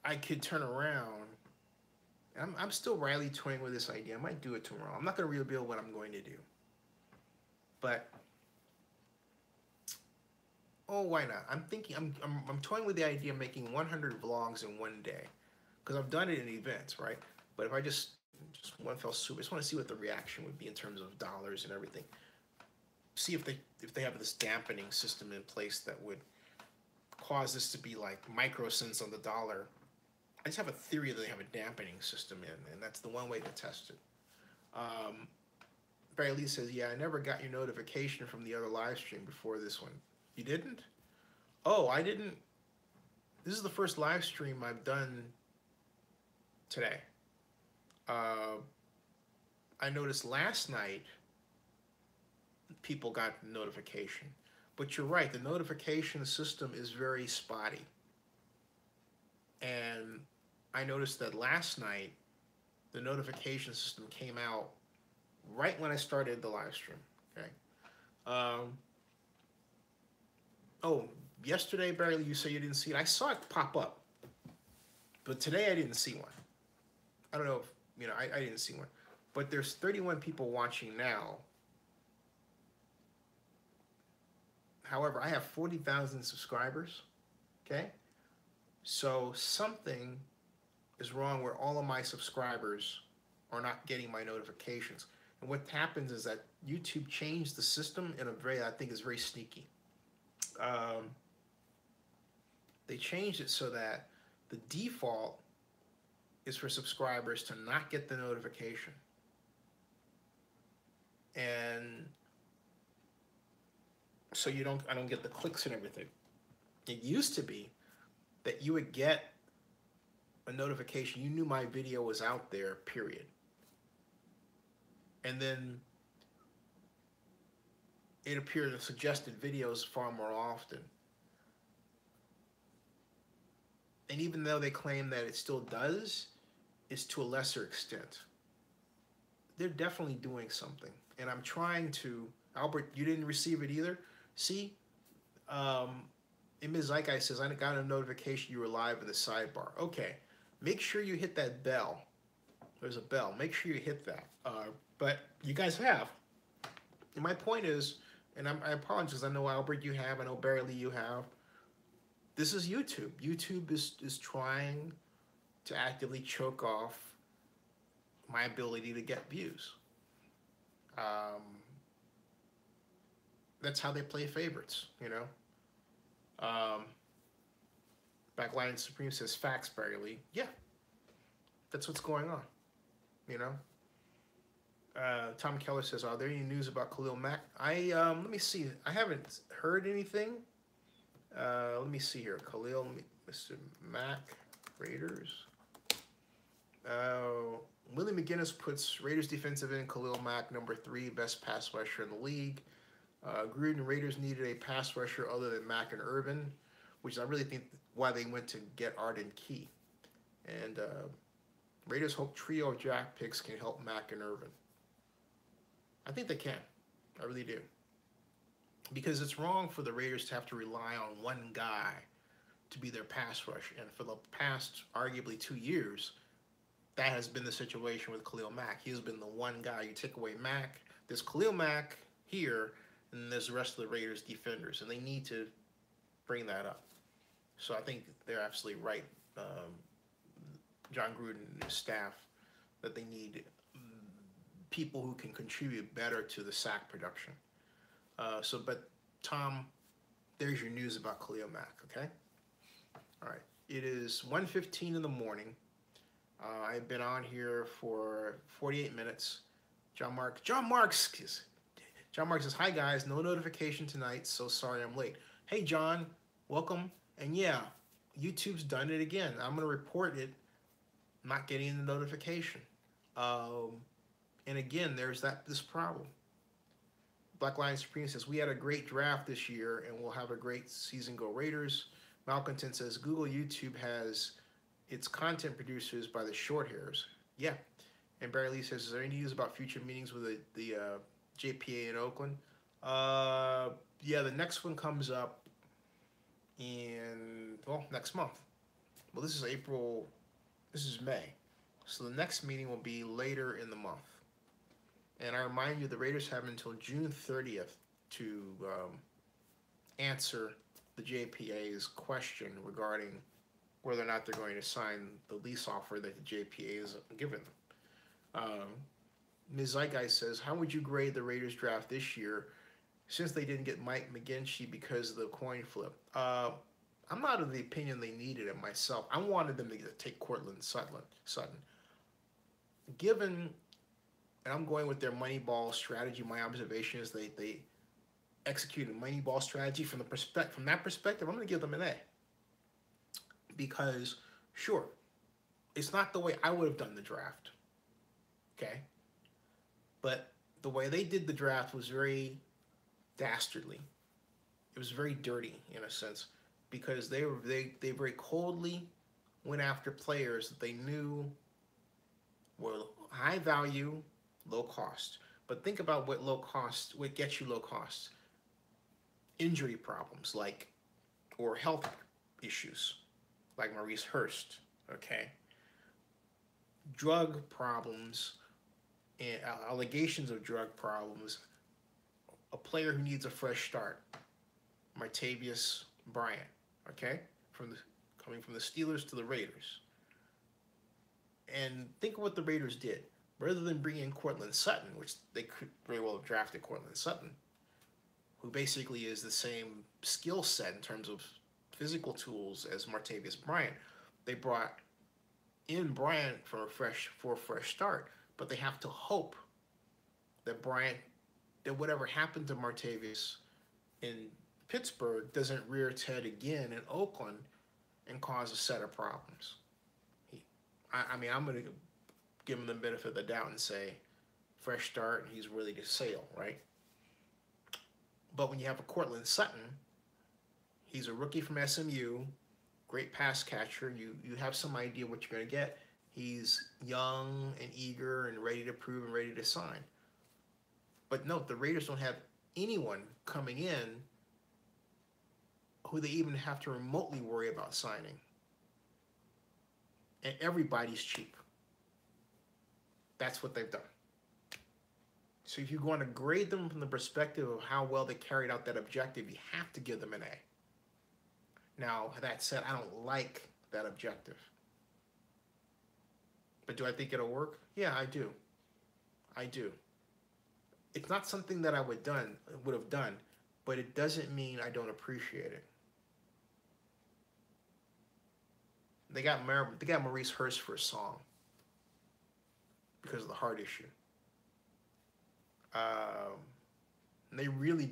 I could turn around. I'm still toying with this idea. I might do it tomorrow. I'm not going to reveal what I'm going to do. But why not? I'm thinking. I'm toying with the idea of making 100 vlogs in one day, because I've done it in events, right? But if I just one fell swoop, I just want to see what the reaction would be in terms of dollars and everything. See if they have this dampening system in place that would cause this to be like microcents on the dollar. I just have a theory that they have a dampening system in, and that's the one way to test it. Barry Lee says, yeah, I never got your notification from the other live stream before this one. You didn't? Oh, I didn't. This is the first live stream I've done today. I noticed last night people got the notification. But you're right, the notification system is very spotty. And I noticed that last night, the notification system came out right when I started the live stream, okay? Yesterday, Barry, you say you didn't see it. I saw it pop up, but today I didn't see one. I don't know if, I didn't see one. but there's 31 people watching now. However, I have 40,000 subscribers, okay? So something is wrong where all of my subscribers are not getting my notifications. And what happens is that YouTube changed the system in a very, I think is very sneaky. They changed it so that the default is for subscribers to not get the notification. And so I don't get the clicks and everything. It used to be that you would get a notification, you knew my video was out there, period. And then it appeared in suggested videos far more often. And even though they claim that it still does, it's to a lesser extent. They're definitely doing something. And I'm trying to, Albert, you didn't receive it either? See, Ms. Zeitgeist says, I got a notification you were live in the sidebar. Okay, make sure you hit that bell. There's a bell. Make sure you hit that. But you guys have. And my point is, and I apologize, I know Albert you have, I know Barry Lee you have. This is YouTube. YouTube is trying to actively choke off my ability to get views. That's how they play favorites, you know. Backline Supreme says facts, Barry Lee. Yeah, that's what's going on, you know. Tom Keller says, are there any news about Khalil Mack? Let me see. I haven't heard anything. Let me see here. Khalil, Mr. Mack, Raiders. Willie McGinnis puts Raiders defensive end Khalil Mack, number 3, best pass rusher in the league. Gruden, Raiders needed a pass rusher other than Mack and Irvin, which I really think why they went to get Arden Key. And Raiders hope trio of draft picks can help Mack and Irvin. I think they can. I really do. Because it's wrong for the Raiders to have to rely on one guy to be their pass rush. And for the past, arguably, 2 years, that has been the situation with Khalil Mack. He's been the one guy. You take away Mack, there's Khalil Mack here, and there's the rest of the Raiders defenders. And they need to bring that up. So I think they're absolutely right, John Gruden and his staff, that they need people who can contribute better to the sack production. But Tom, there's your news about Khalil Mack, okay? All right, it is 1:15 in the morning. I've been on here for 48 minutes. John Mark says, hi guys, no notification tonight, so sorry I'm late. Hey John, welcome. And yeah, YouTube's done it again. I'm gonna report it, not getting the notification. And again, there's this problem. Black Lion Supreme says, we had a great draft this year and we'll have a great season. Go Raiders. Malcontent says, Google YouTube has its content producers by the short hairs. Yeah. And Barry Lee says, is there any news about future meetings with the JPA in Oakland? Yeah, the next one comes up next month. Well, this is April, this is May. So the next meeting will be later in the month. And I remind you, the Raiders have until June 30th to answer the JPA's question regarding whether or not they're going to sign the lease offer that the JPA has given them. Ms. Zeitgeist says, how would you grade the Raiders draft this year since they didn't get Mike McGlinchey because of the coin flip? I'm not of the opinion they needed it myself. I wanted them to take Cortland Sutton. Given, and I'm going with their Moneyball strategy, my observation is they executed Moneyball strategy from that perspective, I'm going to give them an A. Because, sure, it's not the way I would have done the draft, okay? But the way they did the draft was very dastardly. It was very dirty, in a sense, because they very coldly went after players that they knew were high value, low cost. But think about what gets you low cost. Injury problems, or health issues, like Maurice Hurst, okay? Drug problems and allegations of drug problems. A player who needs a fresh start, Martavius Bryant, okay, coming from the Steelers to the Raiders. And think of what the Raiders did. Rather than bringing in Cortland Sutton, which they could very well have drafted Cortland Sutton, who basically is the same skill set in terms of physical tools as Martavius Bryant, they brought in Bryant for a fresh start. But they have to hope that whatever happened to Martavius in Pittsburgh doesn't rear its head again in Oakland and cause a set of problems. I'm going to give him the benefit of the doubt and say, fresh start, and he's ready to sail, right? But when you have a Cortland Sutton, he's a rookie from SMU, great pass catcher. You have some idea what you're going to get. He's young and eager and ready to prove and ready to sign. But note, the Raiders don't have anyone coming in who they even have to remotely worry about signing. And everybody's cheap. That's what they've done. So if you want to grade them from the perspective of how well they carried out that objective, you have to give them an A. Now, that said, I don't like that objective. But do I think it'll work? Yeah, I do. I do. It's not something that I would have done, but it doesn't mean I don't appreciate it. They got Maurice Hurst for a song because of the heart issue. They really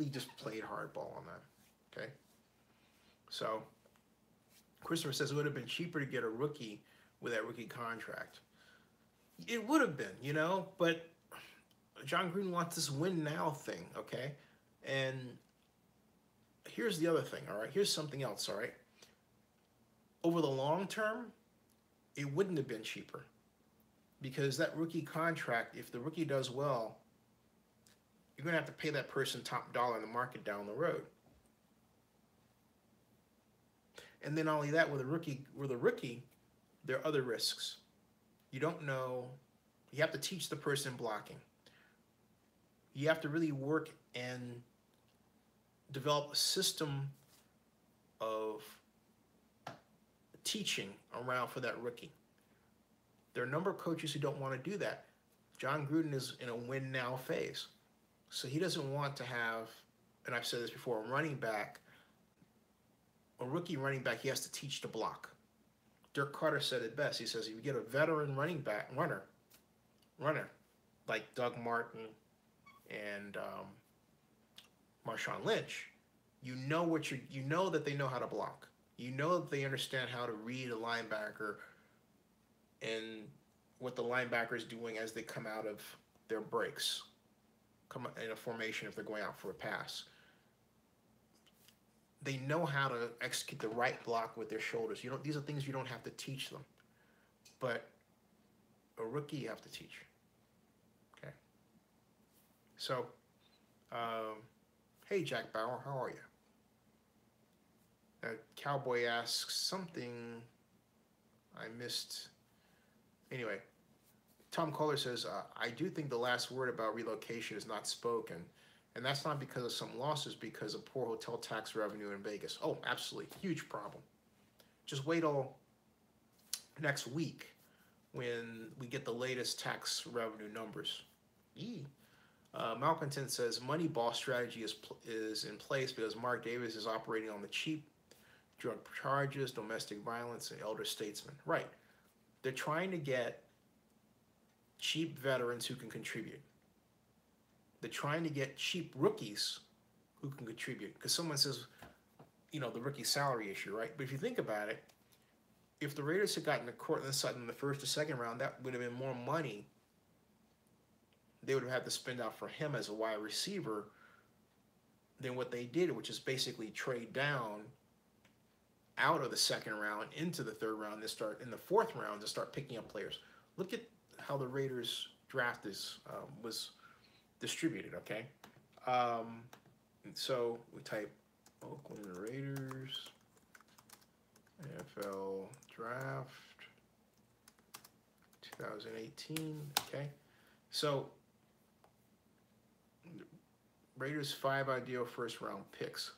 just played hardball on that. Okay. So Christopher says it would have been cheaper to get a rookie with that rookie contract. It would have been, but John Gruden wants this win now thing, okay? And here's the other thing, all right? Here's something else, all right? Over the long term, it wouldn't have been cheaper because that rookie contract, if the rookie does well, you're going to have to pay that person top dollar in the market down the road. And then not only that, with a rookie, there are other risks. You don't know. You have to teach the person blocking. You have to really work and develop a system of teaching around for that rookie. There are a number of coaches who don't want to do that. John Gruden is in a win-now phase. So he doesn't want to have, and I've said this before, a rookie running back, he has to teach to block. Dirk Carter said it best. He says, if you get a veteran runner, like Doug Martin and Marshawn Lynch, you know that they know how to block. You know that they understand how to read a linebacker and what the linebacker is doing as they come out of their breaks, come in a formation if they're going out for a pass. They know how to execute the right block with their shoulders. These are things you don't have to teach them. But a rookie you have to teach. Okay. So, hey, Jack Bauer, how are you? Cowboy asks something I missed. Anyway, Tom Kohler says, I do think the last word about relocation is not spoken. And that's not because of some losses, because of poor hotel tax revenue in Vegas. Oh, absolutely. Huge problem. Just wait till next week when we get the latest tax revenue numbers. Malcontent says Moneyball strategy is in place because Mark Davis is operating on the cheap drug charges, domestic violence, and elder statesmen. Right. They're trying to get cheap veterans who can contribute. They're trying to get cheap rookies who can contribute. Because someone says, the rookie salary issue, right? But if you think about it, if the Raiders had gotten a Cortland Sutton in the first or second round, that would have been more money they would have had to spend out for him as a wide receiver than what they did, which is basically trade down out of the second round into the third round, in the fourth round to start picking up players. Look at how the Raiders draft was distributed, okay? So we type Oakland Raiders NFL Draft 2018, okay? So Raiders 5 ideal first round picks.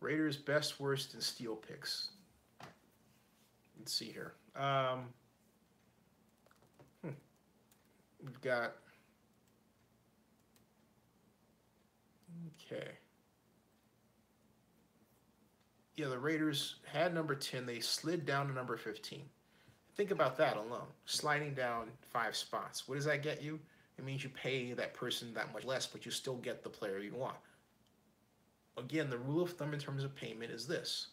Raiders best, worst, and steal picks. Let's see here. We've got. Okay. Yeah, the Raiders had number 10. They slid down to number 15. Think about that alone. Sliding down 5 spots. What does that get you? It means you pay that person that much less, but you still get the player you want. Again, the rule of thumb in terms of payment is this.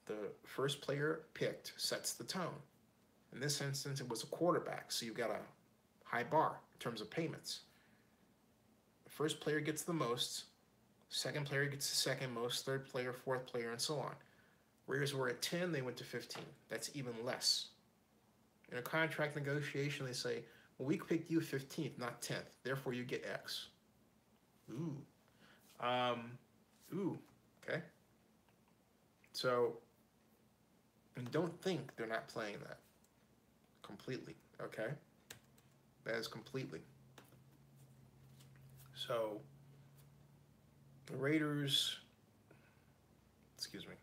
The first player picked sets the tone. In this instance, it was a quarterback, so you've got a high bar in terms of payments. The first player gets the most, second player gets the second most, third player, fourth player, and so on. Raiders were at 10, they went to 15. That's even less. In a contract negotiation, they say, well, we picked you 15th, not 10th. Therefore, you get X. Ooh. Okay. So, and don't think they're not playing that. Completely, okay? That is completely. So, the Raiders, excuse me.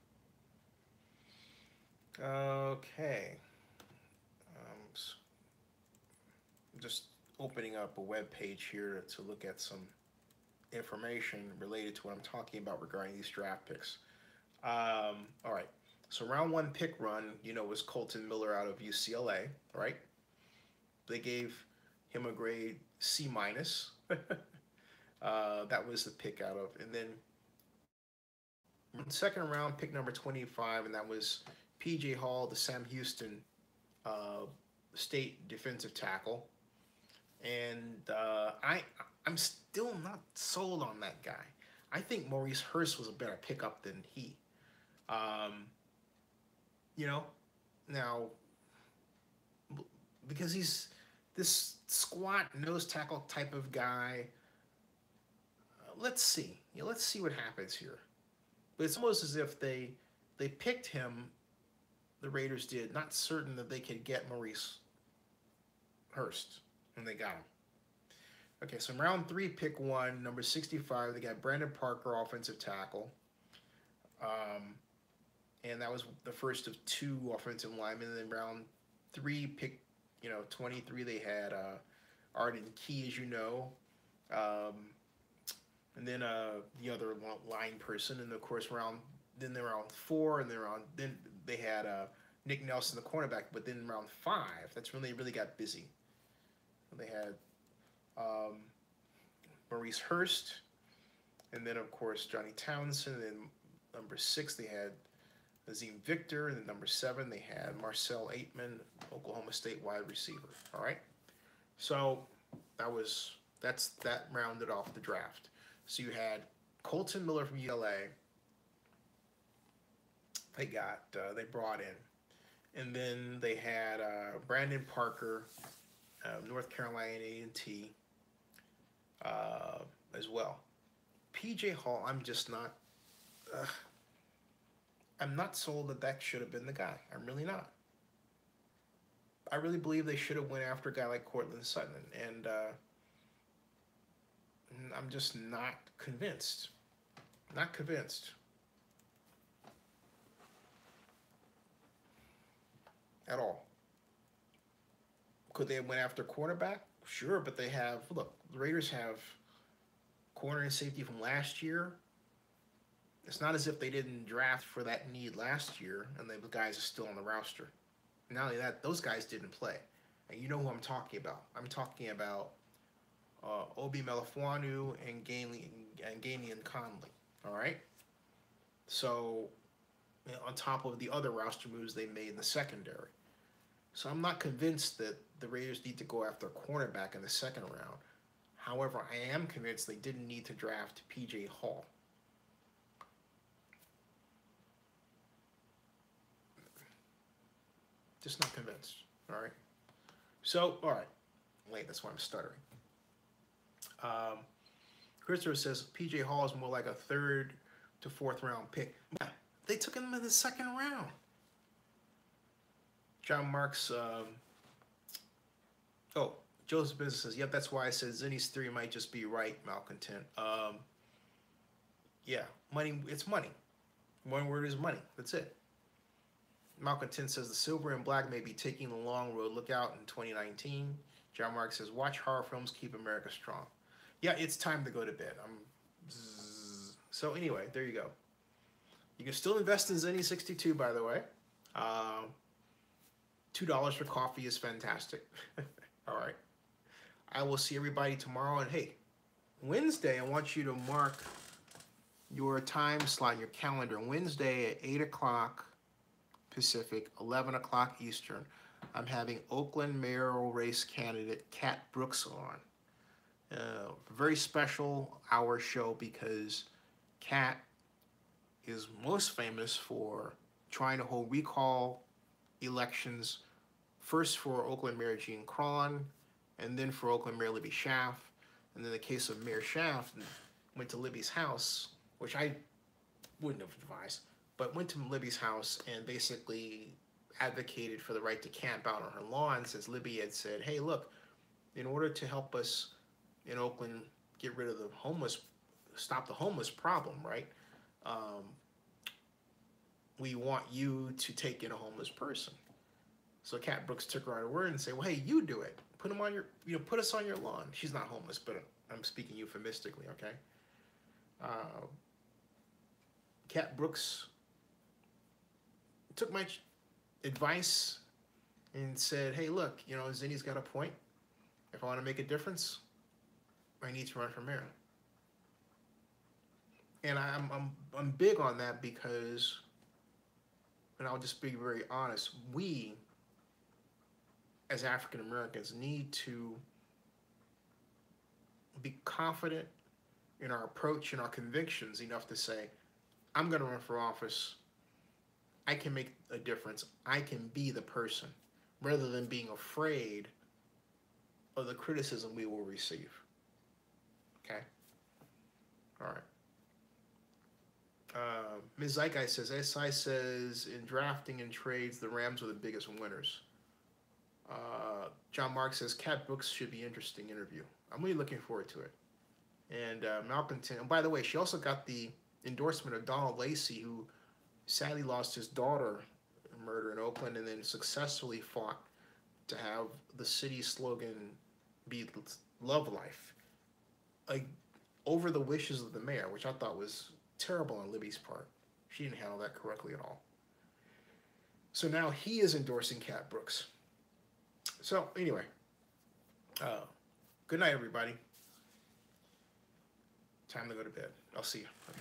Okay. Just opening up a web page here to look at some information related to what I'm talking about regarding these draft picks. All right. So round 1 pick run, was Colton Miller out of UCLA, right? They gave him a grade C-. That was the pick out of. And then second round, pick number 25, and that was P.J. Hall, the Sam Houston State defensive tackle. And I'm still not sold on that guy. I think Maurice Hurst was a better pickup than he. Now, because he's this squat nose tackle type of guy. Let's see. Let's see what happens here. But it's almost as if they picked him, the Raiders did, not certain that they could get Maurice Hurst, and they got him. Okay, so in round 3, pick 1, number 65, they got Brandon Parker, offensive tackle. And that was the first of 2 offensive linemen. And then round 3, pick 23, they had Arden Key, as you know. And then the other line person. And of course, round 4, and then they had Nick Nelson, the cornerback. But then round 5, that's when they really got busy. They had Maurice Hurst, and then of course Johnny Townsend. And then number 6, they had Azim Victor, and then number 7, they had Marcel Aitman, Oklahoma State wide receiver. All right, so that rounded off the draft. So you had Colton Miller from UCLA. They brought in, and then they had Brandon Parker, North Carolina A&T, as well. P.J. Hall, I'm just not. I'm not sold that should have been the guy. I'm really not. I really believe they should have went after a guy like Cortland Sutton, and I'm just not convinced. Not convinced. At all. Could they have went after quarterback? Sure, but the Raiders have corner and safety from last year. It's not as if they didn't draft for that need last year, and the guys are still on the roster. Not only that, those guys didn't play. And you know who I'm talking about. I'm talking about Obi Melifonwu and Gainian Conley. All right? So, on top of the other roster moves they made in the secondary. So I'm not convinced that the Raiders need to go after a cornerback in the second round. However, I am convinced they didn't need to draft P.J. Hall. Just not convinced. All right. So, all right. Wait, that's why I'm stuttering. Christopher says P.J. Hall is more like a 3rd to 4th round pick. Yeah, they took him in the 2nd round. John Marks Oh, Joseph Business says, yep, that's why I said Zinni's theory might just be right, malcontent. Yeah, money, it's money. One word is money. That's it. Malcontent says the silver and black may be taking the long road. Look out in 2019. John Mark says, watch horror films, keep America strong. Yeah, it's time to go to bed. So anyway, there you go. You can still invest in Zenny 62, by the way. $2 for coffee is fantastic. All right. I will see everybody tomorrow. And hey, Wednesday, I want you to mark your time slot in your calendar. Wednesday at 8 o'clock Pacific, 11 o'clock Eastern. I'm having Oakland mayoral race candidate Kat Brooks on. Very special hour show because Kat is most famous for trying to hold recall elections, first for Oakland Mayor Gene Cron, and then for Oakland Mayor Libby Schaaf. And in the case of Mayor Schaaf, went to Libby's house, which I wouldn't have advised, but went to Libby's house and basically advocated for the right to camp out on her lawn, since Libby had said, hey, look, in order to help us in Oakland get rid of the homeless, stop the homeless problem, right? We want you to take in a homeless person. So Kat Brooks took her on her word and said, well, hey, you do it. Put them on your, put us on your lawn. She's not homeless, but I'm speaking euphemistically, okay? Kat Brooks took my advice and said, hey, look, Zinni's got a point. If I want to make a difference, I need to run for mayor. And I'm big on that because, and I'll just be very honest, we as African Americans need to be confident in our approach and our convictions enough to say, I'm going to run for office. I can make a difference. I can be the person, rather than being afraid of the criticism we will receive. Okay? All right. Ms. Zeitgeist says, SI says, in drafting and trades, the Rams were the biggest winners. John Mark says, Kat Brooks should be an interesting interview. I'm really looking forward to it. And Malcontent, and by the way, she also got the endorsement of Donald Lacey, who sadly lost his daughter in murder in Oakland, and then successfully fought to have the city slogan be love life, like over the wishes of the mayor, which I thought was terrible on Libby's part. She didn't handle that correctly at all. So now he is endorsing Kat Brooks. So anyway, good night, everybody. Time to go to bed. I'll see you. Okay.